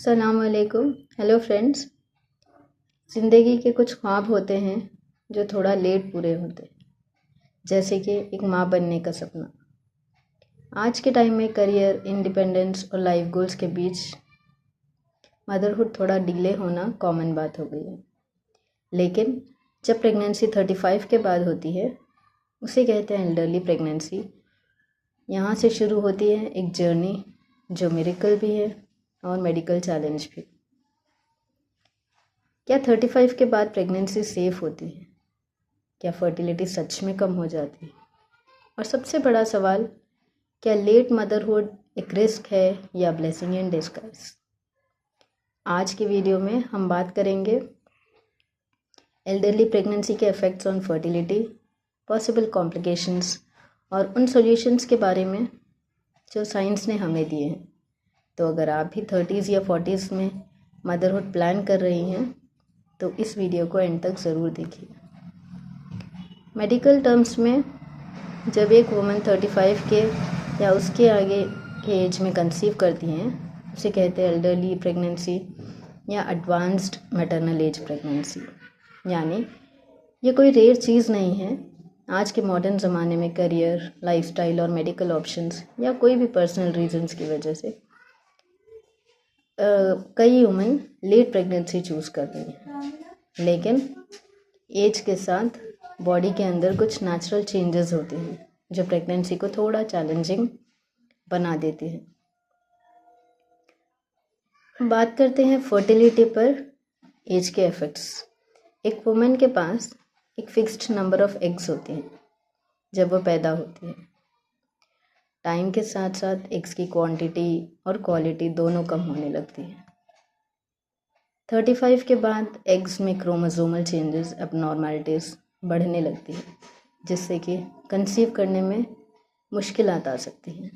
अस्सलामुअलैकुम। Hello friends. ज़िंदगी के कुछ ख्वाब होते हैं जो थोड़ा लेट पूरे होते हैं, जैसे कि एक माँ बनने का सपना। आज के टाइम में करियर, इंडिपेंडेंस और लाइफ गोल्स के बीच मदरहुड थोड़ा डिले होना कॉमन बात हो गई है। लेकिन जब प्रेगनेंसी 35 के बाद होती है, उसे कहते हैं एल्डरली प्रेगनेंसी। यहाँ से शुरू होती है एक जर्नी जो मिरेकल भी है और मेडिकल चैलेंज भी। क्या 35 के बाद प्रेगनेंसी सेफ होती है? क्या फर्टिलिटी सच में कम हो जाती है? और सबसे बड़ा सवाल, क्या लेट मदरहुड एक रिस्क है या ब्लेसिंग इन डिस्गाइज? आज की वीडियो में हम बात करेंगे एल्डरली प्रेगनेंसी के effects on fertility, possible complications और उन सॉल्यूशंस के बारे में जो साइंस ने हमें दिए हैं। तो अगर आप भी 30s या 40s में मदरहुड प्लान कर रही हैं तो इस वीडियो को एंड तक ज़रूर देखिए। मेडिकल टर्म्स में जब एक वुमन 35 के या उसके आगे के एज में कंसीव करती हैं, उसे कहते हैं एल्डरली प्रेगनेंसी या एडवांस्ड मैटरनल एज प्रेगनेंसी। यानी ये कोई रेयर चीज़ नहीं है। आज के मॉडर्न ज़माने में करियर, लाइफस्टाइल और मेडिकल ऑप्शंस या कोई भी पर्सनल रीजंस की वजह से कई वुमेन लेट प्रेगनेंसी चूज़ कर रही हैं। लेकिन एज के साथ बॉडी के अंदर कुछ नेचुरल चेंजेस होते हैं जो प्रेगनेंसी को थोड़ा चैलेंजिंग बना देती है। बात करते हैं फर्टिलिटी पर एज के इफ़ेक्ट्स। एक वुमेन के पास एक फिक्स्ड नंबर ऑफ एग्स होते हैं जब वो पैदा होती है। टाइम के साथ साथ एग्स की क्वांटिटी और क्वालिटी दोनों कम होने लगती है। 35 के बाद एग्स में क्रोमोसोमल चेंजेस, एबनॉर्मलिटीज़ बढ़ने लगती है, जिससे कि कंसीव करने में मुश्किलात आ सकती हैं।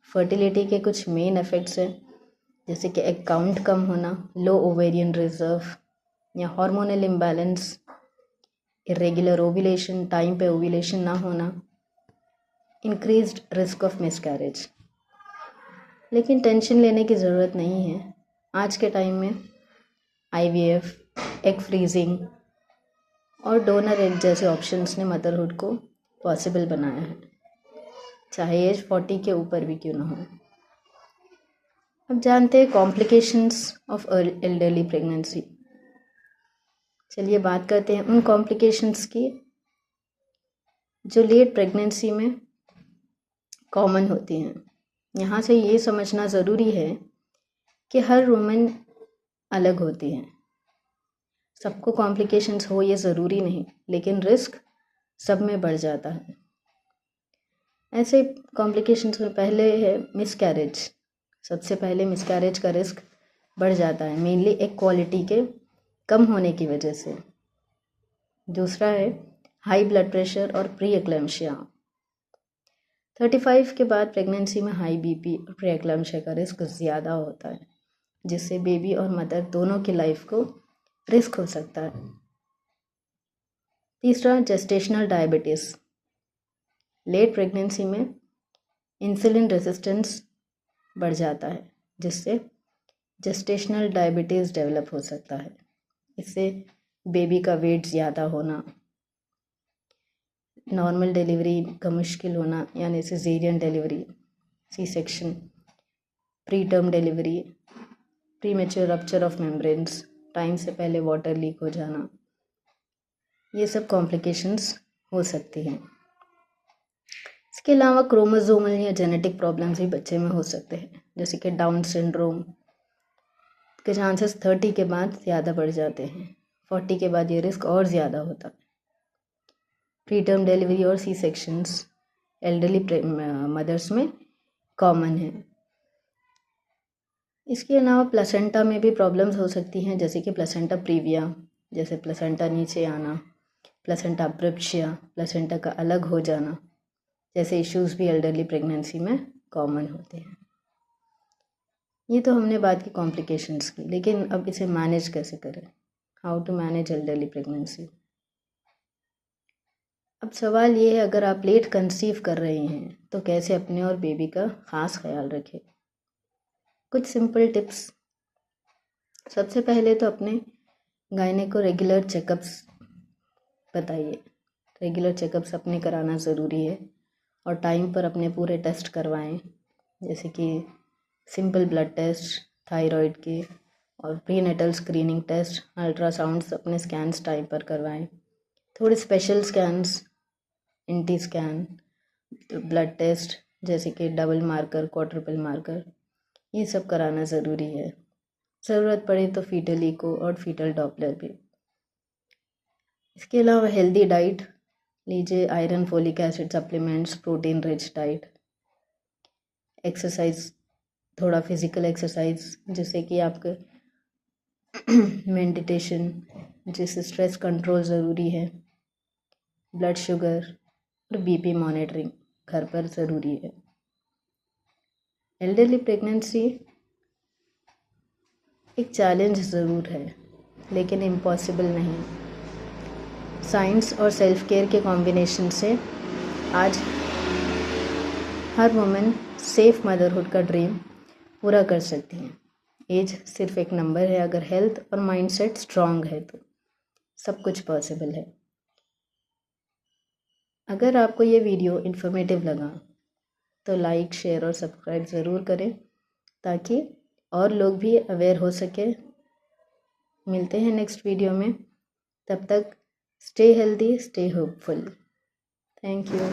फर्टिलिटी के कुछ मेन इफ़ेक्ट्स हैं, जैसे कि एग काउंट कम होना, लो ओवेरियन रिजर्व या hormonal imbalance, irregular ovulation, time पे ओव्यूलेशन ना होना, इंक्रीज्ड रिस्क ऑफ मिसकैरेज। लेकिन टेंशन लेने की ज़रूरत नहीं है। आज के टाइम में IVF, एग फ्रीजिंग और डोनर एग जैसे ऑप्शंस ने मदरहुड को पॉसिबल बनाया है, चाहे एज 40 के ऊपर भी क्यों ना हो। अब जानते हैं कॉम्प्लिकेशंस ऑफ एल्डरली प्रेगनेंसी। चलिए बात करते हैं उन कॉम्प्लिकेशंस की जो लेट प्रेगनेंसी में कॉमन होती हैं। यहाँ से ये समझना ज़रूरी है कि हर वुमेन अलग होती हैं। सबको कॉम्प्लिकेशंस हो ये ज़रूरी नहीं, लेकिन रिस्क सब में बढ़ जाता है। ऐसे कॉम्प्लिकेशंस में पहले है मिसकैरेज। सबसे पहले मिसकैरेज का रिस्क बढ़ जाता है, मेनली एग क्वालिटी के कम होने की वजह से। दूसरा है हाई ब्लड प्रेशर और प्री एक्लेम्शिया। 35 के बाद प्रेगनेंसी में हाई BP और प्री एक्लेम्शिया का रिस्क ज़्यादा होता है, जिससे बेबी और मदर दोनों की लाइफ को रिस्क हो सकता है। तीसरा जेस्टेशनल डायबिटीज़। लेट प्रेगनेंसी में इंसुलिन रेजिस्टेंस बढ़ जाता है, जिससे जेस्टेशनल डायबिटीज़ डेवलप हो सकता है। इससे बेबी का वेट ज़्यादा होना, नॉर्मल डिलीवरी का मुश्किल होना यानी caesarean delivery, C section, pre term delivery, premature rupture of membranes, time से पहले वाटर लीक हो जाना, ये सब कॉम्प्लिकेशंस हो सकती हैं। इसके अलावा क्रोमोसोमल या जेनेटिक प्रॉब्लम्स भी बच्चे में हो सकते हैं, जैसे कि डाउन सिंड्रोम के चांसेस 30 के बाद ज़्यादा बढ़ जाते हैं। 40 के बाद ये रिस्क और ज़्यादा होता है। प्री टर्म डिलीवरी और सी सेक्शंस एल्डरली मदर्स में कॉमन है। इसके अलावा प्लेसेंटा में भी प्रॉब्लम्स हो सकती हैं, जैसे कि प्लेसेंटा प्रीविया, जैसे प्लेसेंटा नीचे आना, प्लेसेंटा अब्रप्शिया, प्लेसेंटा का अलग हो जाना, जैसे इश्यूज़ भी एल्डरली प्रेगनेंसी में कॉमन होते हैं। ये तो हमने बात की कॉम्प्लिकेशंस की, लेकिन अब इसे मैनेज कैसे करें? How to manage elderly pregnancy. अब सवाल ये है, अगर आप लेट कंसीव कर रहे हैं तो कैसे अपने और बेबी का ख़ास ख्याल रखें। कुछ सिंपल टिप्स सबसे पहले तो अपने गायने को रेगुलर चेकअप्स बताइए। रेगुलर चेकअप्स अपने कराना ज़रूरी है और टाइम पर अपने पूरे टेस्ट करवाएं, जैसे कि सिंपल ब्लड टेस्ट, थायराइड के और प्रीनेटल स्क्रीनिंग टेस्ट, अल्ट्रासाउंड्स अपने स्कैन्स टाइम पर करवाएं। थोड़े special scans, NT scan, blood test जैसे कि डबल मार्कर, क्वाड्रुपल मार्कर, ये सब कराना ज़रूरी है। ज़रूरत पड़े तो फीटल इको और फीटल डॉपलर भी। इसके अलावा हेल्दी डाइट लीजिए, iron, folic acid supplements, protein rich diet, exercise, थोड़ा फिजिकल एक्सरसाइज जैसे कि आपके मेडिटेशन, जिससे स्ट्रेस कंट्रोल ज़रूरी है, ब्लड शुगर और बीपी मॉनिटरिंग घर पर ज़रूरी है। एल्डरली प्रेगनेंसी एक चैलेंज ज़रूर है, लेकिन इम्पॉसिबल नहीं। साइंस और सेल्फ केयर के कॉम्बिनेशन से आज हर वुमेन सेफ मदरहुड का ड्रीम पूरा कर सकती हैं। एज सिर्फ एक नंबर है, अगर हेल्थ और माइंडसेट स्ट्रांग है तो सब कुछ पॉसिबल है। अगर आपको ये वीडियो इन्फॉर्मेटिव लगा तो लाइक, शेयर और सब्सक्राइब ज़रूर करें ताकि और लोग भी अवेयर हो सके। मिलते हैं नेक्स्ट वीडियो में, तब तक stay healthy, stay hopeful. Thank you.